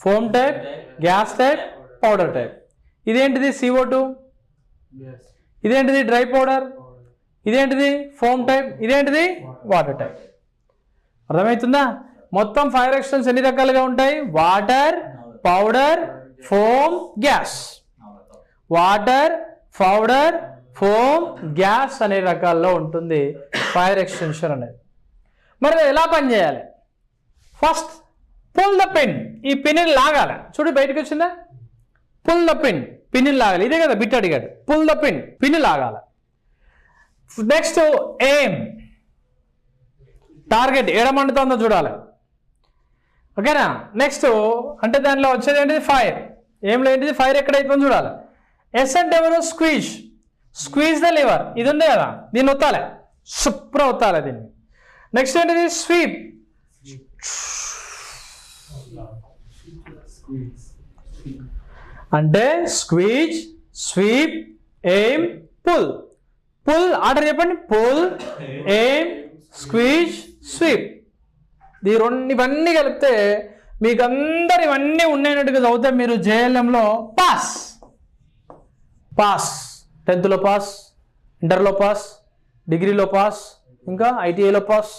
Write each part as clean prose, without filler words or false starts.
Foam type, gas type, powder type. ఇదేంటిది CO2, ఇదేంటిది dry powder, ఇదేంటిది ఫోమ్ టైప్, ఇదేంటిది వాటర్ టైప్. అర్థమవుతుందా? మొత్తం ఫైర్ ఎక్స్టెన్స్ ఎన్ని రకాలుగా ఉంటాయి? Water, powder, foam, gas. Water, powder, foam, gas అనే రకాల్లో ఉంటుంది ఫైర్ ఎక్స్టెన్షన్ అనేది. మరి ఎలా పనిచేయాలి? First pull the pin. ఈ పిన్ని లాగాలి. చూడు బయటకు వచ్చిందా? పుల్ ద పిన్, పిన్ని లాగాలి. ఇదే కదా బిట్ అడిగాడు. పుల్ ద పిన్, పిన్ని లాగాలి. నెక్స్ట్ ఎయిమ్, టార్గెట్ ఏడమంటుందో చూడాలి. ఓకేనా? నెక్స్ట్ అంటే దానిలో వచ్చేది ఏంటిది? ఫైర్. ఏంలో ఏంటిది? ఫైర్ ఎక్కడైతుందో చూడాలి. ఎస్ అంటే ఎవరు? స్క్వీజ్. Squeeze the liver. ఇది ఉంది కదా, దీన్ని ఒత్తాలి, సూపర్ ఒత్తాలి దీన్ని. నెక్స్ట్ ఏంటిది? స్వీప్. అంటే squeeze, sweep, aim, pull. Pull order చెప్పండి. Pull, aim, squeeze, sweep. ఇవన్నీ కలిపితే మీకు అందరు ఇవన్నీ ఉన్నట్టుగా చదివితే మీరు JLMలో పాస్. పాస్ 10th పాస్, ఇంటర్లో పాస్, డిగ్రీలో పాస్, ఇంకా ITIలో పాస్,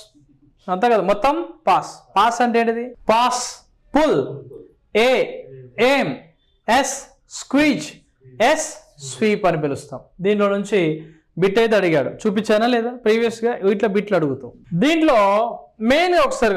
అంతా కదా మొత్తం పాస్. పాస్ అంటే ఏంటిది? Pass, pull, aim, S squeeze, S sweep అని పిలుస్తాం. దీంట్లో నుంచి బిట్ అయితే అడిగాడు, చూపించానా లేదా? ప్రీవియస్గా ఇట్లా బిట్లు అడుగుతాం. దీంట్లో మెయిన్గా ఒకసారి